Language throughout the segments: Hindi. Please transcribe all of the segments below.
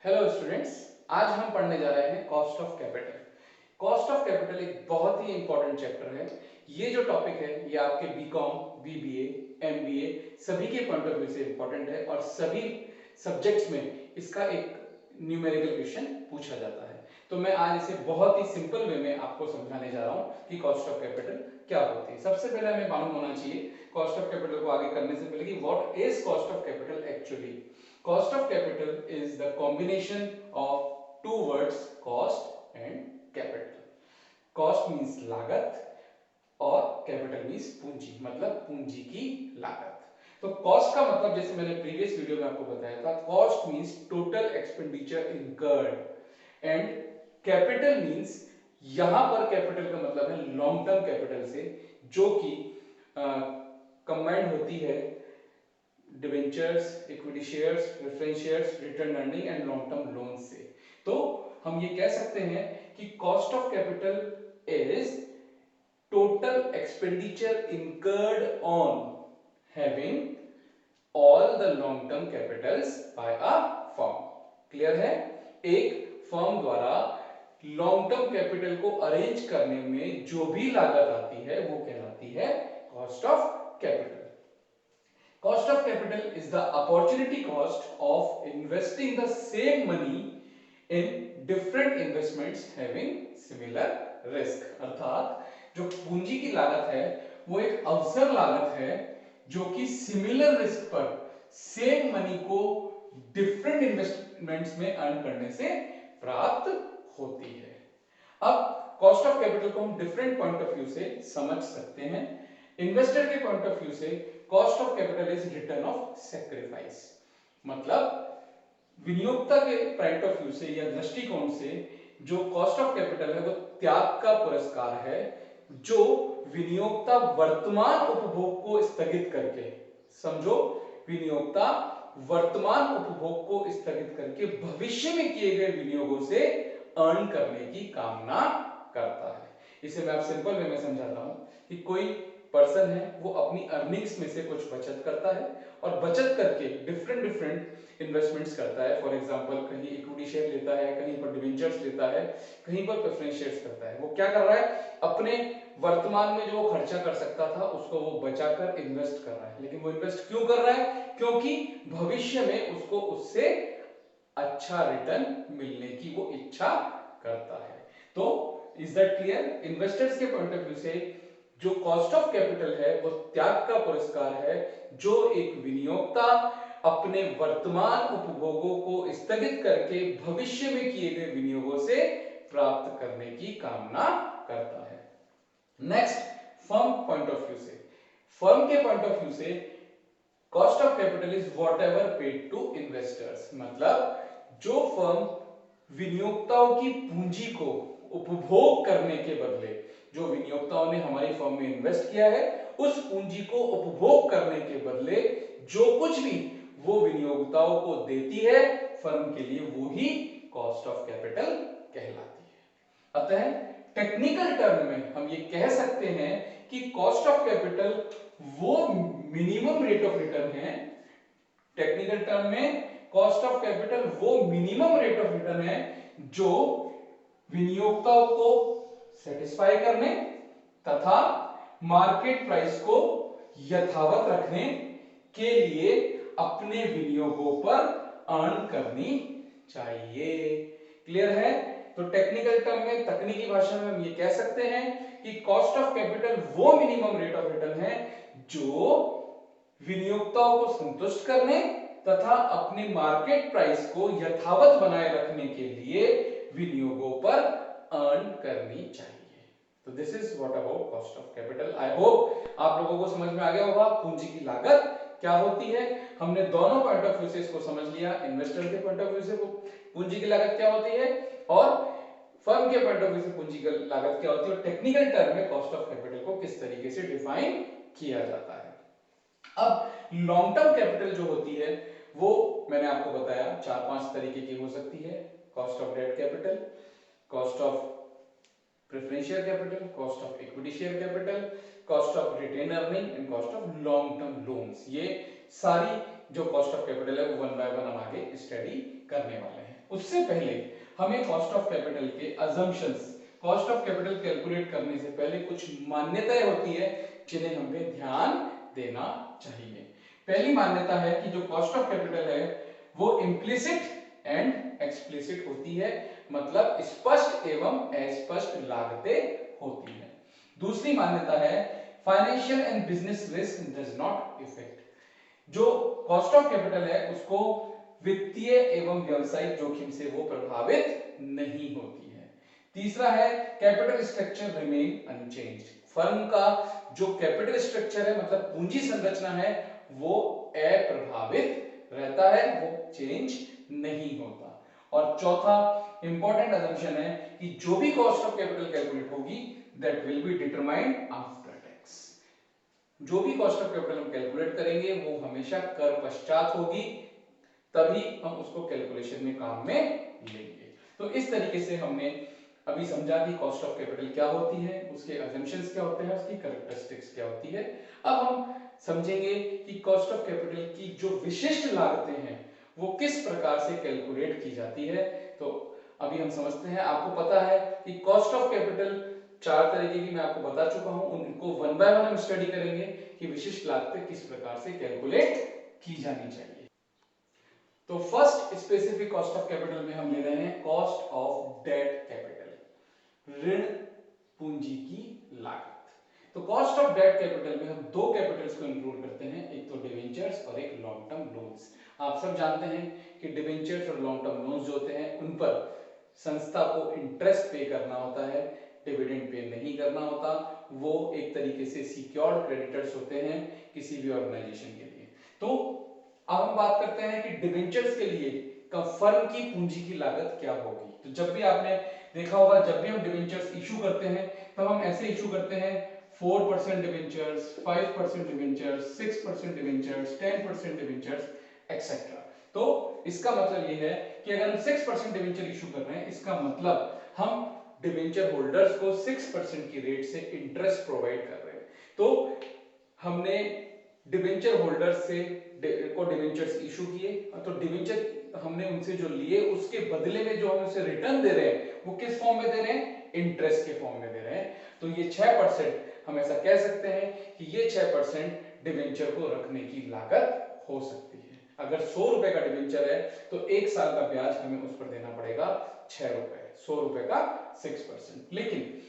हेलो स्टूडेंट्स, आज हम पढ़ने जा रहे हैं cost of capital. Cost of capital एक बहुत ही इंपॉर्टेंट चैप्टर है। ये जो टॉपिक है ये आपके बीकॉम, बीबीए, एमबीए सभी के पॉइंट ऑफ व्यू से इंपॉर्टेंट है और सभी सब्जेक्ट्स में इसका एक न्यूमेरिकल क्वेश्चन पूछा जाता है। तो मैं आज इसे बहुत ही सिंपल वे में आपको समझाने जा रहा हूँ कि कॉस्ट ऑफ कैपिटल क्या होती है। सबसे पहले हमें मालूम होना चाहिए कॉस्ट ऑफ कैपिटल को आगे करने से पहले कि what is cost of capital actually. Cost of capital is the combination of two words cost and capital. Cost means लागत और capital means पूंजी, मतलब पूंजी की लागत। तो cost का मतलब जैसे मैंने प्रीवियस वीडियो में आपको बताया था, cost means total expenditure incurred and capital means यहां पर capital का मतलब है लॉन्ग टर्म कैपिटल से, जो कि कंबाइंड होती है debentures, equity shares, preference shares, return earning and long term loan से। तो हम ये कह सकते हैं कि cost of capital is total expenditure incurred on having all the long term capitals by a firm. Clear है? एक फर्म द्वारा लॉन्ग टर्म कैपिटल को अरेंज करने में जो भी लागत आती है वो कहलाती है cost of capital. Cost of capital is the opportunity cost of investing the same money in different investments having similar risk। अर्थात जो पूंजी की लागत है वो एक अवसर लागत है जो कि सिमिलर रिस्क पर सेम मनी को डिफरेंट इन्वेस्टमेंट्स में अर्न करने से प्राप्त होती है। अब कॉस्ट ऑफ कैपिटल को हम डिफरेंट पॉइंट ऑफ व्यू से समझ सकते हैं। इन्वेस्टर के पॉइंट ऑफ व्यू से cost of capital is return of sacrifice, मतलब विनियोक्ता के पॉइंट ऑफ व्यू से या दृष्टिकोण से जो कॉस्ट ऑफ कैपिटल है वो त्याग का पुरस्कार है, जो विनियोक्ता वर्तमान उपभोग को स्थगित करके, समझो, विनियोक्ता वर्तमान उपभोग को स्थगित करके भविष्य में किए गए विनियोगों से अर्न करने की कामना करता है। इसे मैं आप सिंपल वे में समझाता हूं कि कोई पर्सन है वो अपनी अर्निंग्स में से कुछ बचत करता है और बचत करके डिफरेंट इन्वेस्टमेंट्स करता है। फॉर एग्जांपल कहीं इक्विटी शेयर लेता है, कहीं पर डिवेंचर्स लेता है, कहीं पर प्रेफरेंस शेयर्स करता है। वो क्या कर रहा है, अपने वर्तमान में जो वो खर्चा कर सकता था उसको वो बचाकर इन्वेस्ट कर रहा है। लेकिन वो इन्वेस्ट क्यों कर रहा है? क्योंकि भविष्य में उसको उससे अच्छा रिटर्न मिलने की वो इच्छा करता है। तो इज दैट क्लियर? इन्वेस्टर्स के पॉइंट ऑफ व्यू से जो कॉस्ट ऑफ कैपिटल है वो त्याग का पुरस्कार है, जो एक विनियोक्ता अपने वर्तमान उपभोगों को स्थगित करके भविष्य में किए गए विनियोगों से प्राप्त करने की कामना करता है। Next, firm point of view से, फर्म के पॉइंट ऑफ व्यू से cost of capital is whatever paid to investors, मतलब जो फर्म विनियोक्ताओं की पूंजी को उपभोग करने के बदले, जो विनियोक्ताओं ने हमारी फर्म में इन्वेस्ट किया है उस पूंजी को उपभोग करने के बदले जो कुछ भी वो विनियोक्ताओं को देती है फर्म के लिए, वो ही कॉस्ट ऑफ कैपिटल कहलाती है। अतः टेक्निकल टर्म में हम ये कह सकते हैं कि कॉस्ट ऑफ कैपिटल वो मिनिमम रेट ऑफ रिटर्न है। टेक्निकल टर्म में कॉस्ट ऑफ कैपिटल वो मिनिमम रेट ऑफ रिटर्न है जो विनियोक्ताओं को सेटिस्फाई करने तथा मार्केट प्राइस को यथावत रखने के लिए अपने विनियोगों पर अर्न करनी चाहिए। क्लियर है? तो टेक्निकल टर्म में, तकनीकी भाषा में हम ये कह सकते हैं कि कॉस्ट ऑफ कैपिटल वो मिनिमम रेट ऑफ रिटर्न है जो विनियोक्ताओं को संतुष्ट करने तथा अपने मार्केट प्राइस को यथावत बनाए रखने के लिए विनियोगों पर अर्न करनी चाहिए। तो this is what about cost of capital. I hope आप लोगों को समझ में आ गया होगा पूंजी की लागत क्या होती है। हमने दोनों पॉइंट ऑफ व्यू से इसको समझ लिया, इन्वेस्टर के पॉइंट ऑफ व्यू से पूंजी की लागत क्या होती है और फर्म के पॉइंट ऑफ व्यू से पूंजी की लागत क्या होती है, और टेक्निकल टर्म में कॉस्ट ऑफ कैपिटल को किस तरीके से डिफाइन किया जाता है। अब लॉन्ग टर्म कैपिटल जो होती है वो मैंने आपको बताया 4-5 तरीके की हो सकती है। Cost of debt capital, cost of preference share capital, cost of equity share capital, cost of retain earning and cost of long term loans. ये सारी जो कॉस्ट ऑफ कैपिटल है वो वन बाय वन हम आगे स्टडी करने वाले हैं। उससे पहले हमें कॉस्ट ऑफ कैपिटल के assumptions, cost of capital calculate करने से पहले कुछ मान्यताएं होती है जिन्हें हमें ध्यान देना चाहिए। पहली मान्यता है कि जो कॉस्ट ऑफ कैपिटल है वो इम्प्लिसिट एंड एक्सप्लिसिट होती है, मतलब स्पष्ट एवं अस्पष्ट लागतें होती है। दूसरी मान्यता है financial and business risk does not effect, जो कॉस्ट ऑफ कैपिटल है उसको वित्तीय एवं व्यवसायिक जोखिम से वो प्रभावित नहीं होती है। तीसरा है capital structure remain unchanged, firm का जो कैपिटल स्ट्रक्चर है मतलब पूंजी संरचना है वो अप्रभावित रहता है, वो चेंज नहीं होता। और चौथा इंपॉर्टेंट असम्पशन है कि जो भी कॉस्ट ऑफ कैपिटल कैलकुलेट होगी that will be determined after tax, जो भी कॉस्ट ऑफ कैपिटल हम कैलकुलेट करेंगे वो हमेशा कर पश्चात होगी, तभी हम उसको कैलकुलेशन में काम में लेंगे। तो इस तरीके से हमने अभी समझा कि कॉस्ट ऑफ कैपिटल क्या होती है, उसके अजम्पशंस क्या होते हैं, उसकी कैरेक्टरिस्टिक्स क्या होती है। अब हम समझेंगे कि कॉस्ट ऑफ कैपिटल की जो विशिष्ट लागतें हैं वो किस प्रकार से कैलकुलेट की जाती है। तो अभी हम समझते हैं। आपको पता है कि कॉस्ट ऑफ कैपिटल चार तरीके की मैं आपको बता चुका हूं, उनको वन बाय वन हम स्टडी करेंगे कि विशिष्ट लागतें किस प्रकार से कैलकुलेट की जानी चाहिए। तो first specific cost of capital में हम ले रहे हैं कॉस्ट ऑफ डेट कैपिटल, ऋण पूंजी की लागत। तो कॉस्ट ऑफ डेट कैपिटल में हम दो कैपिटल्स को इंक्लूड करते हैं, एक तो डिवेंचर्स और एक लॉन्ग टर्म लोन्स। आप सब जानते हैं कि डिवेंचर्स और लॉन्ग टर्म लोन्स जो होते हैं उन पर संस्था को इंटरेस्ट पे करना होता है, डिविडेंड पे नहीं करना होता। वो एक तरीके से सिक्योर्ड क्रेडिटर्स होते हैं किसी भी ऑर्गेनाइजेशन के लिए। तो अब हम बात करते हैं कि डिवेंचर्स के लिए फर्म की पूंजी की लागत क्या होगी। तो जब भी आपने देखा होगा, जब भी हम डिवेंचर्स इशू करते हैं तब हम ऐसे इशू करते हैं 4% debentures, 5% debentures, 6% debentures, 10% debentures etcetera. तो इसका मतलब ये है कि अगर हम 6% डिवेंचर इशू कर रहे हैं इसका मतलब हम डिवेंचर होल्डर्स को 6% की रेट से इंटरेस्ट प्रोवाइड कर रहे हैं। तो हमने डिवेंचर होल्डर्स से को डिवेंचर्स इशू किए, तो डिवेंचर हमने उनसे जो लिए उसके बदले में जो हम उसे रिटर्न दे रहे हैं वो किस फॉर्म में दे रहे हैं, इंटरेस्ट के फॉर्म में दे रहे हैं। तो ये 6% हम ऐसा कह सकते हैं कि ये 6% डिवेंचर को रखने की लागत हो सकती है। अगर 100 रुपए का डिवेंचर है तो एक साल का ब्याज हमें उस पर देना पड़ेगा 6 रुपए, 100 रुपए का 6%। लेकिन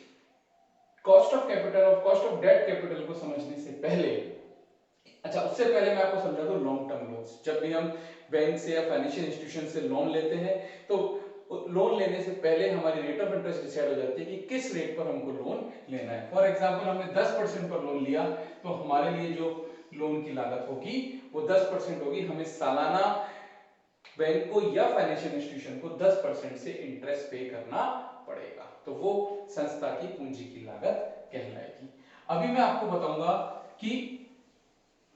कॉस्ट ऑफ कैपिटल और कॉस्ट ऑफ डेट कैपिटल को समझने से पहले, अच्छा उससे पहले मैं आपको समझा दूं लॉन्ग टर्म लोन्स। जब भी हम बैंक से या फाइनेंशियल इंस्टीट्यूशन से लोन लेते हैं तो लोन लेने से पहले हमारी रेट ऑफ इंटरेस्ट डिसाइड हो जाती है कि किस रेट पर हमको लोन लेना है। फॉर एग्जांपल हमने 10% पर लोन लिया तो हमारे लिए जो लोन की लागत होगी वो 10% होगी। हमें सालाना बैंक को या फाइनेंशियल इंस्टीट्यूशन को 10% से इंटरेस्ट पे करना पड़ेगा, तो वो संस्था की पूंजी की लागत कहलाएगी। अभी मैं आपको बताऊंगा कि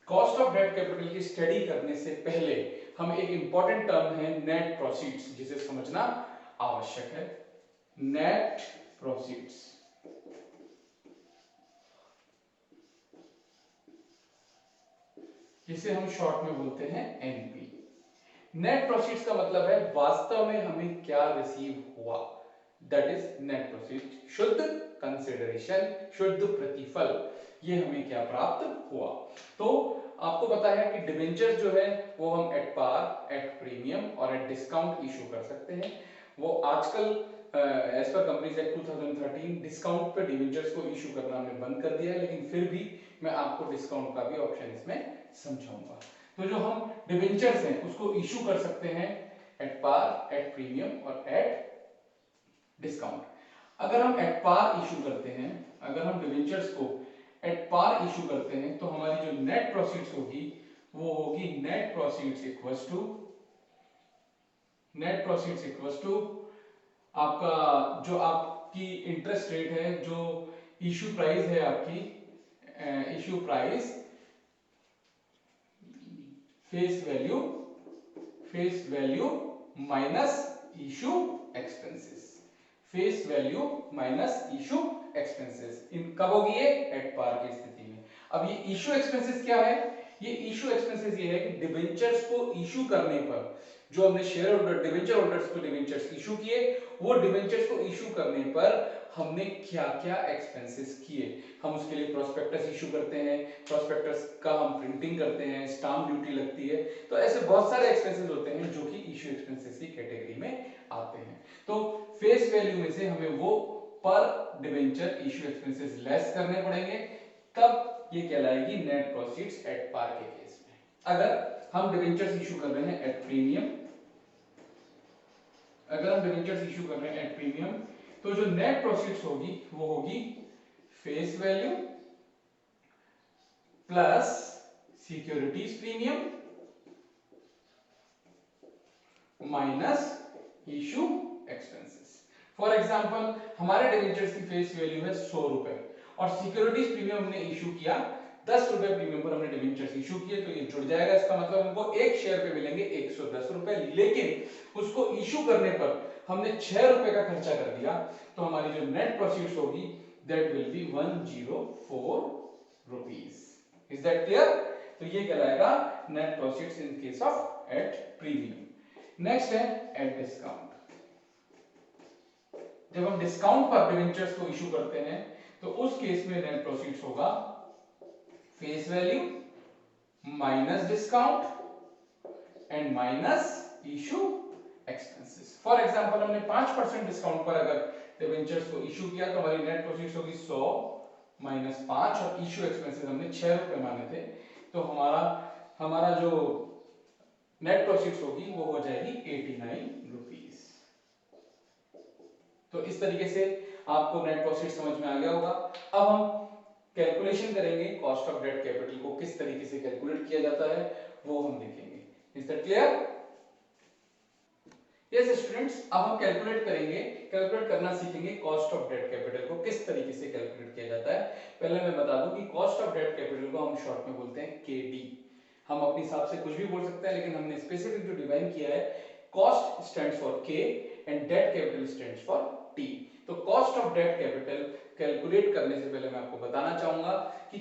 कॉस्ट ऑफ डेट कैपिटल की स्टडी करने से पहले हम एक इंपॉर्टेंट टर्म है नेट प्रोसीड्स, जिसे समझना आवश्यक है। नेट प्रोसीड्स, जिसे हम शॉर्ट में बोलते हैं एनपी। नेट प्रोसीड्स का मतलब है वास्तव में हमें क्या रिसीव हुआ, दैट इज नेट प्रोसीड्स। शुद्ध कंसिडरेशन, शुद्ध प्रतिफल, ये हमें क्या प्राप्त हुआ। तो आपको पता है कि डिबेंचर जो है वो हम एट पार, एट प्रीमियम और एट डिस्काउंट इशू कर सकते हैं। वो आजकल as per companies act 2013 discount पे डिबेंचर्स को इशू करना हमने बंद कर दिया है, लेकिन फिर भी मैं आपको डिस्काउंट का भी ऑप्शन इसमें समझाऊंगा। तो जो हम डिबेंचर्स हैं उसको इशू कर सकते हैं एट पार, एट प्रीमियम और एट डिस्काउंट। अगर हम एट पार इशू करते हैं, अगर हम डिबेंचर्स को एट पार इशू करते हैं तो हमारी जो नेट प्रोसीड्स होगी वो होगी नेट प्रोसीड्स इक्वल्स टू आपका जो आपकी इंटरेस्ट रेट है, जो इशू प्राइस है आपकी, issue price face value minus issue expenses, face value minus issue expenses. इन कब होगी ये, एट पार की स्थिति में। अब ये इशू एक्सपेंसेस क्या है, ये इशू एक्सपेंसेस ये है कि डिबेंचर्स को इशू करने पर जो हमने शेयर होल्डर डिवेंचर होल्डर्स को डिवेंचर्स इशू किए, वो डिवेंचर्स को इशू करने पर हमने क्या क्या एक्सपेंसेस किए। हम उसके लिए प्रोस्पेक्टस इशू करते हैं, प्रोस्पेक्टस का हम प्रिंटिंग करते हैं, स्टाम्प ड्यूटी लगती है, तो ऐसे बहुत सारे एक्सपेंसेस होते हैं जो कि इशू एक्सपेंसेस की कैटेगरी में आते हैं। तो फेस वैल्यू में से हमें वो पर डिवेंचर इशू एक्सपेंसेस लेस करने पड़ेंगे, तब ये कहलाएगी नेट प्रोसीड्स एट पार के केस में। अगर हम डिवेंचर्स इशू कर रहे हैं एट प्रीमियम, अगर हम डिवेंचर्स इशू कर रहे हैं एट प्रीमियम, तो जो नेट प्रोसीड्स होगी वो होगी face value plus securities premium minus issue expenses. For example हमारे डिवेंचर्स की फेस वैल्यू है 100 रुपए और सिक्योरिटीज प्रीमियम हमने इशू किया 10 रुपए प्रीमियम पर हमने डिवेंचर्स इशू किए, तो ये जुड़ जाएगा। इसका मतलब हमको एक शेयर पे मिलेंगे 110 रुपए, लेकिन उसको इशू करने पर हमने 6 रुपए का खर्चा कर दिया, तो हमारी जो नेट प्रोसीड्स होगी that will be 104 rupees. Is that clear? तो ये कहलाएगा net proceeds in case of at premium. Next है एट डिस्काउंट। जब हम डिस्काउंट पर डिवेंचर्स को इशू करते हैं तो उस केस में नेट प्रोसीड्स होगा face value minus discount and minus issue expenses. For example हमने 5% डिस्काउंट पर अगर डिवेंचर्स को इशू किया तो हमारी नेट प्रोसीड्स होगी 100 माइनस 5 और इशू एक्सपेंसेस हमने 6 रुपए माने थे, तो हमारा जो नेट प्रोसीड्स होगी वो हो जाएगी 89 रुपीस। तो इस तरीके से आपको नेट प्रोसीड समझ में आ गया होगा। अब हम कैलकुलेशन करेंगे कॉस्ट ऑफ डेट कैपिटल को किस तरीके से कैलकुलेट किया जाता है वो हम देखेंगे। Is that clear? Yes students, अब हम कैलकुलेट करना सीखेंगे कॉस्ट ऑफ डेट कैपिटल को किस तरीके से कैलकुलेट किया जाता है। पहले मैं बता दूं कि कॉस्ट ऑफ डेट कैपिटल को हम शॉर्ट में बोलते हैं केडी। हम अपने हिसाब से कुछ भी बोल सकते हैं, लेकिन हमने स्पेसिफिक जो डिफाइन किया है, cost stands for K and debt capital stands for T. तो cost of debt capital calculate करने से पहले मैं आपको बताना चाहूंगा कि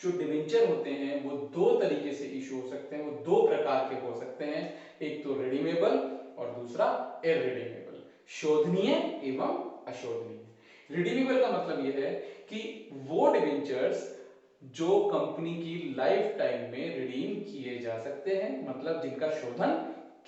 जो डिवेंचर होते हैं वो दो तरीके से इशू हो सकते हैं, वो दो प्रकार के हो सकते हैं। एक तो रिडीमेबल और दूसरा इररिडीमेबल, शोधनीय एवं अशोधनीय। रिडीमेबल का मतलब यह है कि वो डिवेंचर्स जो कंपनी की लाइफ टाइम में रिडीम किए जा सकते हैं, मतलब जिनका शोधन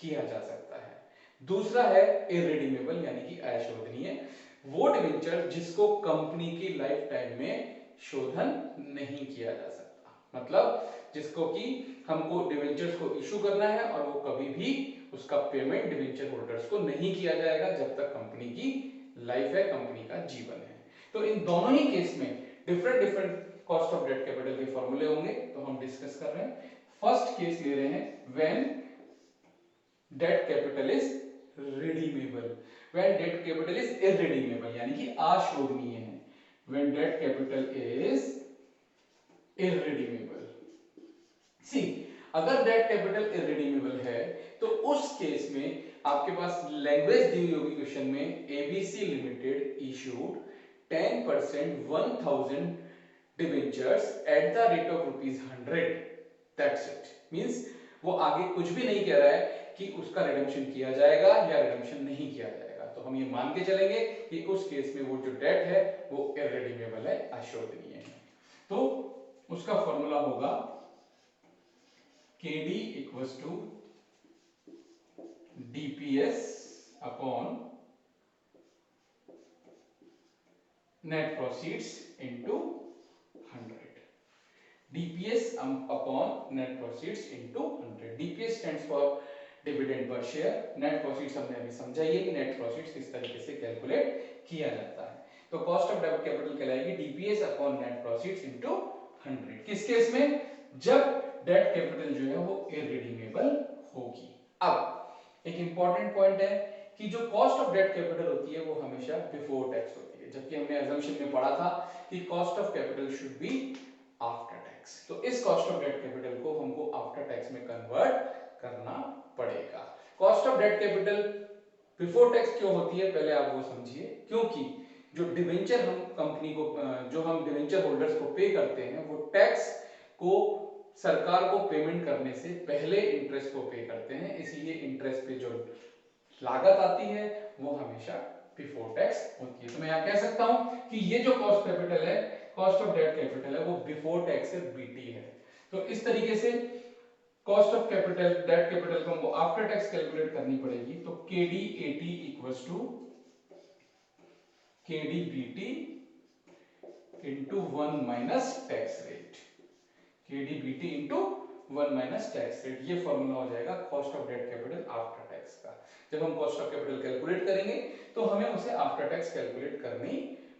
किया जा सकता है। दूसरा है इररिडीमेबल यानी कि अशोधनीय, वो डिवेंचर जिसको कंपनी की लाइफ टाइम में शोधन नहीं किया जा सकता, मतलब जिसको कि हमको डिवेंचर्स को इशू करना है और वो कभी भी उसका पेमेंट डिवेंचर होल्डर्स को नहीं किया जाएगा जब तक कंपनी की लाइफ है, कंपनी का जीवन है। तो इन दोनों ही केस में different cost of debt capital के फॉर्मूले होंगे, तो हम डिस्कस कर रहे हैं। फर्स्ट केस ले रहे हैं when debt capital is redeemable, when debt capital is irredeemable यानी कि अशोधनीय है। When debt capital is irredeemable, see अगर डेट कैपिटल इररिडीमेबल है तो उस केस में आपके पास लैंग्वेज दी हुई होगी क्वेश्चन में, ABC limited issued 10% 1000 debentures at the rate of ₹100। That's it, means वो आगे कुछ भी नहीं कह रहा है कि उसका रिडेम्पशन किया जाएगा या रिडेम्पशन नहीं किया जाएगा। तो हम ये मान के चलेंगे कि उस केस में वो जो डेट है वो इररिडीमेबल है, अशोधनीय है। तो उसका फॉर्मूला होगा KD equals to DPS upon net proceeds into 100। DPS upon net proceeds into 100। DPS stands for dividend per share, net proceeds हमने अभी समझा ही है कि नेट प्रोसीड्स किस तरीके से कैलकुलेट किया जाता है। तो कॉस्ट ऑफ डेट कैपिटल कहलाएगी DPS upon net proceeds into 100। किस केस में? जब डेट कैपिटल जो है वो इररिडीमेबल होगी। अब एक इंपॉर्टेंट पॉइंट है कि जो कॉस्ट ऑफ डेट कैपिटल होती है वो हमेशा बिफोर टैक्स होती है, जबकि हमने अजम्पशन में पढ़ा था कि cost of capital should be after tax. तो इस कॉस्ट ऑफ डेट कैपिटल को हमको आफ्टर टैक्स में कन्वर्ट करना पड़ेगा। Cost of debt capital before tax क्यों होती है पहले आप वो समझिए, क्योंकि जो डिवेंचर हम कंपनी को जो हम डिवेंचर होल्डर्स को पे करते हैं वो टैक्स को सरकार को पेमेंट करने से पहले इंटरेस्ट को पे करते हैं, इसलिए इंटरेस्ट पे जो लागत आती है वो हमेशा बिफोर टैक्स होती है। तो मैं यहाँ कह सकता हूं कि ये जो कॉस्ट कैपिटल है, कॉस्ट ऑफ डेट कैपिटल है, वो बिफोर टैक्स से बीटी है। तो इस तरीके से cost of capital, debt capital को हमको आफ्टर टैक्स कैलकुलेट करनी पड़ेगी। तो KD AT equals to KD BT into 1 minus tax rate, KD BT into 1 minus tax rate, ये फॉर्मूला हो जाएगा cost of debt capital after tax का। जब हम कॉस्ट ऑफ कैपिटल कैलकुलेट करेंगे तो हमें उसे आफ्टर टैक्स कैलकुलेट करनी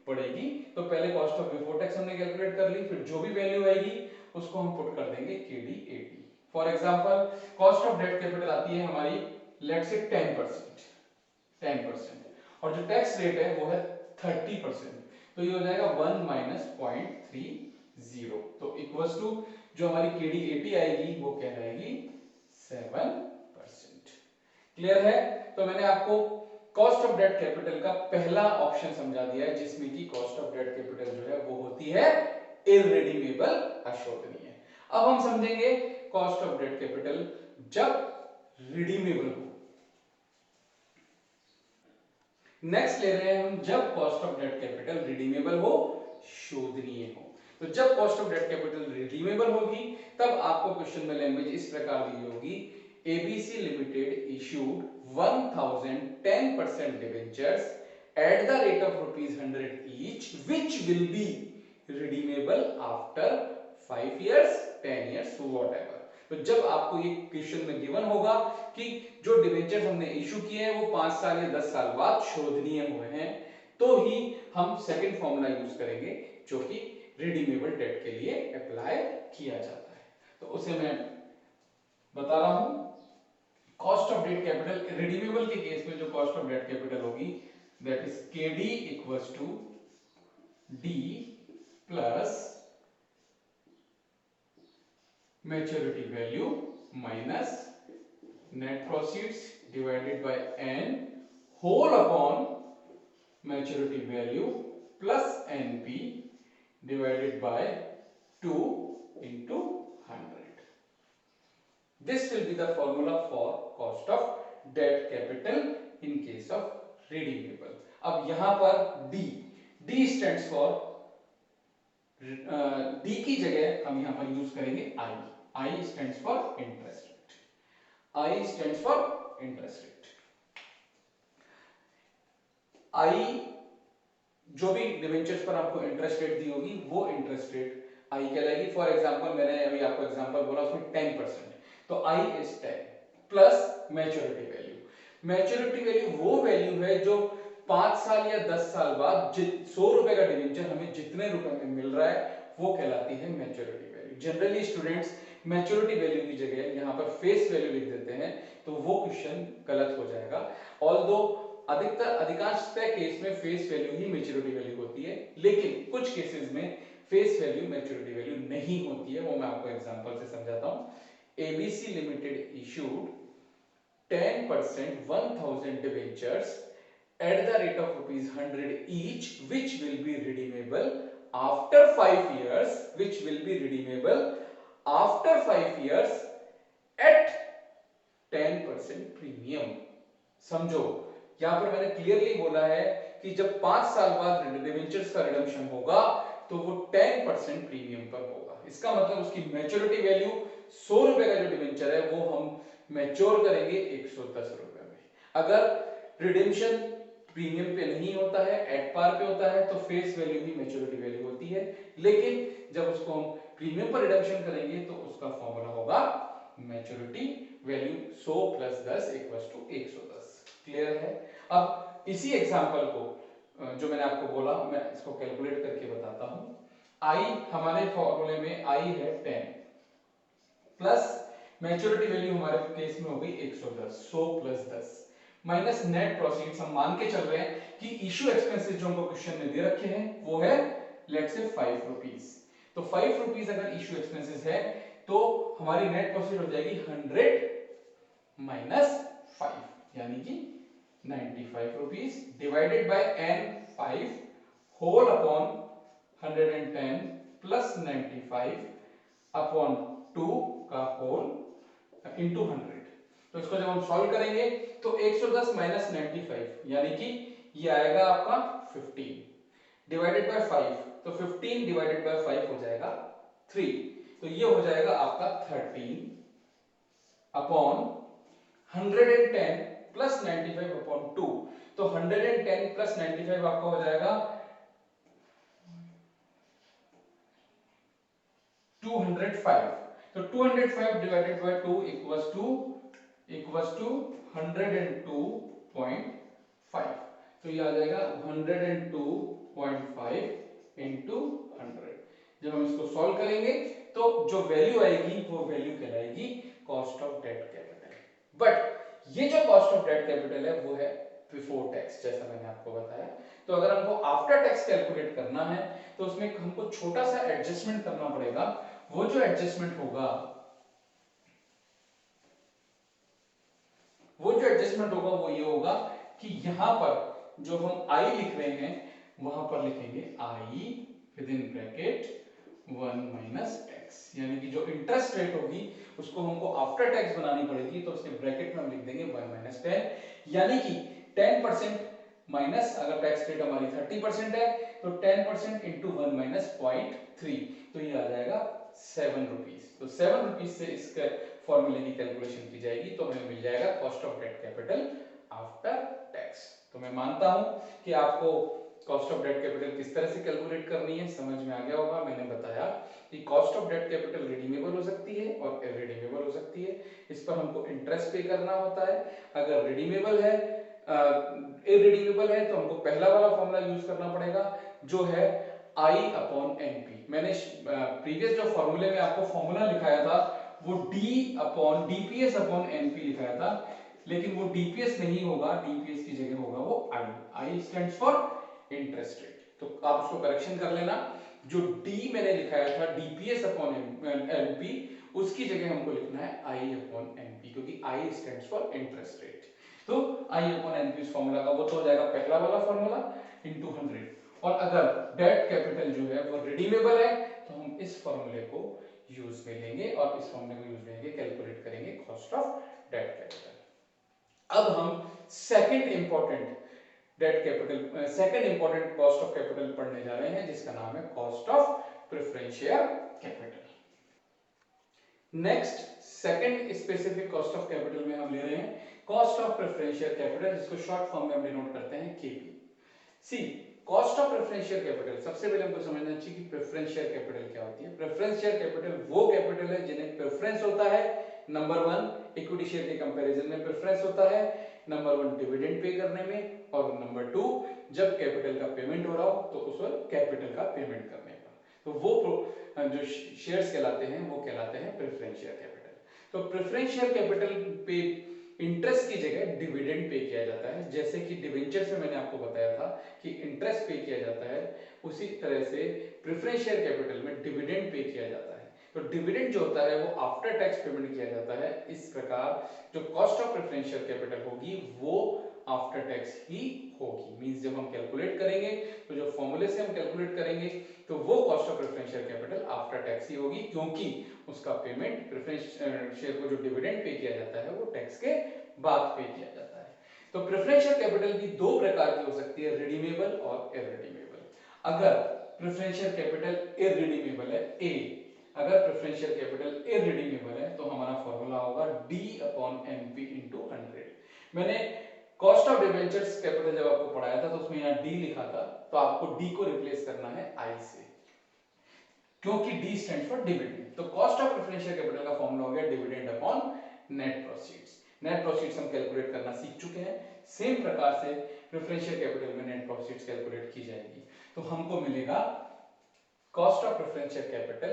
पड़ेगी। तो पहले कॉस्ट ऑफ बिफोर टैक्स हमने कैलकुलेट कर ली, फिर जो भी वैल्यू आएगी उसको हम पुट कर देंगे KD 80। For example cost of debt capital आती है हमारी लेट्स से 10%, और जो टैक्स रेट है वो है 30%, तो ये हो जाएगा 1 माइनस 0.30, तो इक्वल्स टू जो हमारी केडी 80 आएगी वो क्या रहेगी 7%। क्लियर है? तो मैंने आपको कॉस्ट ऑफ डेट कैपिटल का पहला ऑप्शन समझा दिया है, जिसमें कि कॉस्ट ऑफ डेट कैपिटल जो है वो होती है इररिडीमेबल अशोधनीय। अब हम समझेंगे कॉस्ट ऑफ डेट कैपिटल जब रिडीमेबल हो। नेक्स्ट ले रहे हैं हम जब cost of debt capital redeemable हो, शोधनीय हो। तो जब cost of debt capital redeemable होगी तब आपको क्वेश्चन में लैंग्वेज इस प्रकार दी होगी, ABC Limited issued 1010% debentures at the rate of ₹100 each, which will be redeemable after 5 years, 10 years, whatever। तो जब आपको ये क्वेश्चन में गिवन होगा कि जो डिबेंचर्स हमने इशू किए हैं वो 5 साल या 10 साल बाद शोधनीय हुए हैं, तो ही हम सेकंड फॉर्मूला यूज करेंगे जो कि रिडीमेबल डेट के लिए अप्लाई किया जाता है। तो उसे मैं बता रहा हूं। Cost of debt capital redeemable के केस में जो कॉस्ट ऑफ डेट कैपिटल होगी that is KD equals to D plus maturity value minus net proceeds divided by N whole upon maturity value plus NP divided by 2 into 100। This will be the formula for cost of debt capital in case of redeemable। अब यहां पर D stands for D की जगह हम यहां पर यूज करेंगे I stands for interest rate। I stands for interest rate। I जो भी डिबेंचर्स पर आपको इंटरेस्ट रेट दी होगी वो इंटरेस्ट रेट I कहलाएगी। फॉर एग्जांपल मैंने अभी आपको एग्जांपल बोला उसमें 10%, तो I is 10 plus maturity value. Maturity value वो वैल्यू है जो 5 साल या 10 साल बाद 100 रुपए का डिबेंचर हमें जितने रुपए में मिल रहा है वो कहलाती है maturity value. Generally students maturity value की जगह यहाँ पर फेस वैल्यू लिख देते हैं, तो वो क्वेश्चन गलत हो जाएगा। ऑल्दो अधिकांशतः केस में फेस वैल्यू ही मैच्योरिटी वैल्यू होती है, लेकिन कुछ केसेस में फेस वैल्यू मैच्योरिटी वैल्यू नहीं होती है, वो मैं आपको एग्जांपल से समझाता हूं। ABC Limited issued 10% 1000 debentures at the rate of ₹100 each, which will be redeemable after 5 years, which will be redeemable after 5 years at 10% premium. समझो यहां पर मैंने क्लियरली बोला है कि जब 5 साल बाद डिबेंचर्स का रिडम्पशन होगा तो वो 10% प्रीमियम पर होगा। इसका मतलब उसकी मैच्योरिटी वैल्यू 100 रुपए का जो डिबेंचर है वो हम मैच्योर करेंगे 110 रुपए में। अगर रिडेम्पशन प्रीमियम पे नहीं होता है, एट पार पे होता है, तो फेस वैल्यू ही मैच्योरिटी वैल्यू होती है, लेकिन जब उसको हम प्रीमियम पर रिडम्पशन करेंगे तो उसका फॉर्मूला होगा maturity value 100 plus 10 equals to 110। Clear है? अब इसी एग्जांपल को जो मैंने आपको बोला मैं इसको कैलकुलेट करके बताता हूं। I हमारे फॉर्मूले में I है 10 प्लस मैच्योरिटी वैल्यू हमारे केस में होगी 110, 100 प्लस 10 माइनस नेट प्रोसीड्स। हम मान के चल रहे हैं कि इशू एक्सपेंसेस जो हमको क्वेश्चन में दे रखे हैं वो है लेट्स से 5 रुपीस। तो 5 रुपीस अगर इशू एक्सपेंसेस है तो हमारी नेट प्रोसीड हो जाएगी 100 माइनस 5 यानी कि 95 rupees divided by n5 whole upon 110 plus 95 upon 2 का होल इंटू 100। तो इसको जब हम सॉल्व करेंगे तो 110 माइनस 95 यानी कि ये आएगा आपका 15 डिवाइडेड बाय 5, तो 15 डिवाइडेड बाय 5 हो जाएगा 3, तो ये हो जाएगा आपका 13 अपॉन 110 प्लस 95 अपॉन 2। तो 110 प्लस 95 आपका हो जाएगा 205। तो 205 डिवाइडेड बाय 2 इक्वल्स टू 102.5। तो ये आ जाएगा 102.5 इंटू 100। जब हम इसको सॉल्व करेंगे तो जो वैल्यू आएगी वो वैल्यू कहलाएगी cost of debt capital. But ये जो कॉस्ट ऑफ डेट कैपिटल है वो है बिफोर टैक्स, जैसा मैंने आपको बताया। तो अगर हमको आफ्टर टैक्स कैलकुलेट करना है तो उसमें हमको छोटा सा एडजस्टमेंट करना पड़ेगा। वो जो एडजस्टमेंट होगा वो ये होगा कि यहां पर जो हम आई लिख रहे हैं वहां पर लिखेंगे I with in bracket 1 minus tax, यानी कि जो इंटरेस्ट रेट होगी उसको हमको आफ्टर टैक्स बनानी पड़ेगी, तो उसके ब्रैकेट में हम लिख देंगे 1 माइनस 10, यानी कि 10% माइनस, अगर टैक्स रेट हमारी 30% है तो 10% इंटू 1 माइनस 0.3, तो ये आ जाएगा 7 रुपीज। तो 7 रुपीज से इसके फॉर्मूले की कैलकुलेशन की जाएगी तो हमें मिल जाएगा cost of debt capital after tax. तो मैं मानता हूं कि आपको कॉस्ट ऑफ डेट कैपिटल किस तरह से कैलकुलेट करनी है समझ में आ गया होगा। मैंने बताया कि cost of debt capital redeemable हो सकती है और इररिडीमेबल हो सकती है। इस पर हमको इंटरेस्ट पे करना होता है। अगर रिडीमेबल है इररिडीमेबल है तो हमको पहला वाला फॉर्मूला यूज करना पड़ेगा जो है I अपॉन एनपी। मैंने प्रीवियस जो फॉर्मूले में आपको फॉर्मूला लिखाया था वो D upon DPS upon NP लिखाया था, लेकिन वो डीपीएस नहीं होगा, डीपीएस की जगह होगा वो आई स्टैंड्स फॉर इंटरेस्ट रेट। तो आप उसको करेक्शन कर लेना, जो डी मैंने लिखाया था डीपीएस अपॉन एनपी उसकी जगह हमको लिखना है आई अपॉन एनपी, क्योंकि आई स्टैंड्स फॉर इंटरेस्ट रेट। तो आई अपॉन एनपी इस फॉर्मूला का वो तो हो जाएगा पहला वाला फॉर्मूला इनटू 100। और अगर डेट कैपिटल जो है वो रिडीमेबल है तो हम इस फॉर्मूले को यूज में लेंगे और इस फॉर्मूले को यूज में लेंगे, कैलकुलेट करेंगे कॉस्ट ऑफ डेट कैपिटल। अब हम second important debt capital second important cost of capital पढ़ने जा रहे हैं जिसका नाम है cost of preferential capital. Next second specific cost of capital में हम ले रहे हैं कॉस्ट ऑफ प्रेफरेंशियल कैपिटल, जिसको शॉर्ट फॉर्म में हम डिनोट करते हैं KP. See cost of preferential capital, सबसे पहले हमको समझना चाहिए कि प्रेफरेंशियल कैपिटल क्या होती है। प्रेफरेंशियल कैपिटल वो कैपिटल है जिन्हें प्रेफरेंस होता है, नंबर 1 इक्विटी शेयर के कंपैरिजन में प्रेफरेंस होता है, नंबर 1 डिविडेंड पे करने में, और नंबर 2 जब कैपिटल का पेमेंट हो रहा हो तो उस वक्त कैपिटल का पेमेंट करने पर। तो वो जो शेयर्स कहलाते हैं वो कहलाते हैं प्रेफरेंशियल कैपिटल। तो प्रेफरेंशियल कैपिटल पे इंटरेस्ट की जगह डिविडेंड पे किया जाता है, जैसे कि डिवेंचर में मैंने आपको बताया था कि इंटरेस्ट पे किया जाता है, उसी तरह से प्रेफरेंशियल कैपिटल में डिविडेंड पे किया जाता है। तो डिविडेंड जो होता है वो आफ्टर टैक्स पेमेंट किया जाता है। इस प्रकार जो कॉस्ट ऑफ प्रेफरेंशियल कैपिटल होगी वो आफ्टर टैक्स ही होगी। मींस जब हम कैलकुलेट करेंगे तो जो फॉर्मूले से हम कैलकुलेट करेंगे तो वो cost of preferential capital after tax ही होगी, क्योंकि उसका पेमेंट प्रेफरेंस शेयर को जो डिविडेंड पे किया जाता है वो टैक्स के बाद पे किया जाता है। तो प्रेफरेंशियल कैपिटल भी दो प्रकार की हो सकती है, रिडीमेबल और इररिडीमेबल। अगर प्रेफरेंशियल कैपिटल इररिडीमेबल है ए, अगर प्रेफरेंशियल कैपिटल इररिडीमेबल है तो हमारा फॉर्मूला होगा डी अपॉन एनपी इंटू 100। मैंने कॉस्ट ऑफ डिबेंचर्स कैपिटल जब आपको पढ़ाया था तो उसमें यहाँ डी लिखा था, तो आपको डी को रिप्लेस करना है आई से, क्योंकि डी स्टैंड्स फॉर डिविडेंड। तो कॉस्ट ऑफ प्रेफरेंशियल कैपिटल का फॉर्मूला हो गया dividend upon net proceeds. Net proceeds हम कैलकुलेट करना सीख चुके हैं, सेम प्रकार से प्रेफरेंशियल कैपिटल में नेट प्रोसीड्स कैलकुलेट की जाएगी। तो हमको मिलेगा cost of preferential capital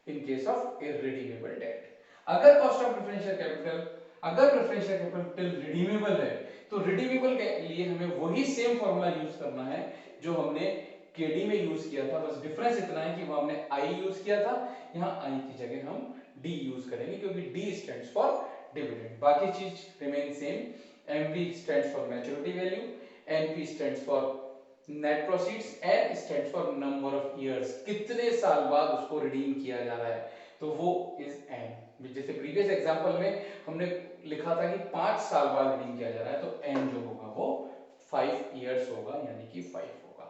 in case of irredeemable debt. अगर कॉस्ट ऑफ प्रेफरेंशियल कैपिटल, अगर प्रेफरेंशियल कैपिटल रिडीमेबल है तो रिडीमेबल के लिए हमें वही सेम फॉर्मूला यूज करना है जो हमने केडी में यूज किया था, बस डिफरेंस इतना है कि वो हमने आई यूज किया था, यहाँ आई की जगह हम डी यूज करेंगे क्योंकि डी स्टैंड्स फॉर डिविडेंड। बाकी चीज remain same. MV stands for maturity value, NP stands for net proceeds, N stands for number of years, कितने साल बाद उसको रिडीम किया जा रहा है। तो वो इज एन। जैसे प्रीवियस एग्जांपल में हमने लिखा था कि 5 साल बाद रिडीम किया जा रहा है, तो एन जो होगा वो 5 इयर्स होगा, यानी कि 5 होगा।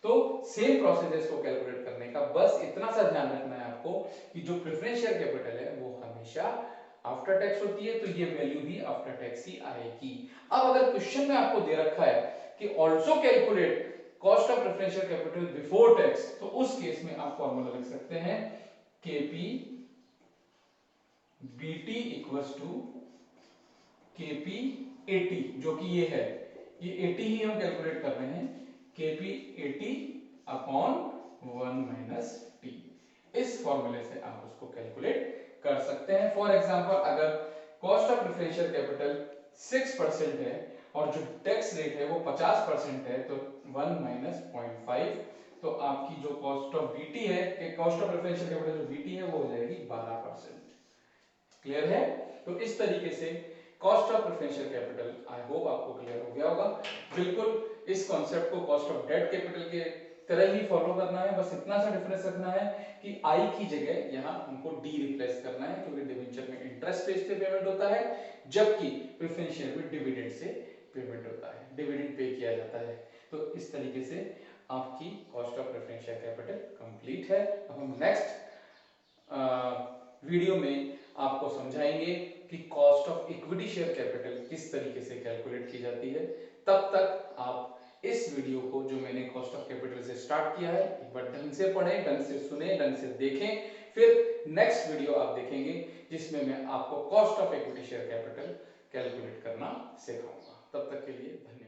तो सेम प्रोसेस है इसको कैलकुलेट करने का, बस इतना सा ध्यान रखना है आपको कि जो प्रेफरेंशियल कैपिटल है वो हमेशा आफ्टर टैक्स होती है, तो ये वैल्यू भी आफ्टर टैक्स ही आएगी। अब अगर क्वेश्चन में आपको दे रखा है कि also calculate cost of preferential capital before tax, तो उस केस में आप फॉर्मूला लिख सकते हैं KP BT equals to KP 80, जो कि ये है, ये 80 ही हम कैलकुलेट कर रहे हैं, केपी 80 अपॉन 1 माइनस टी। इस फॉर्मूले से आप उसको कैलकुलेट कर सकते हैं। फॉर एग्जांपल अगर कॉस्ट ऑफ प्रेफरेंशियल कैपिटल 6% है और जो टैक्स रेट है वो 50% है, तो 1 माइनस 0.5, तो आपकी जो कॉस्ट ऑफ बीटी है, कॉस्ट ऑफ प्रेफरेंशियल कैपिटल जो बीटी है वो हो जाएगी 12%। क्लियर है? तो इस तरीके से cost of preferential capital, I hope आपको क्लियर हो गया होगा। बिल्कुल इस कॉन्सेप्ट को कॉस्ट ऑफ डेट कैपिटल के तरह ही फॉलो करना है, बस इतना सा डिफरेंस रखना है कि आई की जगह यहाँ हमको डी रिप्लेस करना है, क्योंकि डिवेंचर में इंटरेस्ट बेस पे पेमेंट होता है, जबकि प्रेफरेंशियल में डिविडेंड से पेमेंट होता है, डिविडेंड पे किया जाता है। तो इस तरीके से आपकी cost of preferential capital complete है। अब हम नेक्स्ट वीडियो में आपको समझाएंगे कि cost of equity share capital किस तरीके से कैलकुलेट की जाती है। तब तक आप इस वीडियो को, जो मैंने कॉस्ट ऑफ कैपिटल से स्टार्ट किया है, एक बार ढंग से पढ़ें, ढंग से सुने, ढंग से देखें, फिर नेक्स्ट वीडियो आप देखेंगे जिसमें मैं आपको cost of equity share capital calculate करना सिखाऊंगा। तब तक के लिए धन्यवाद।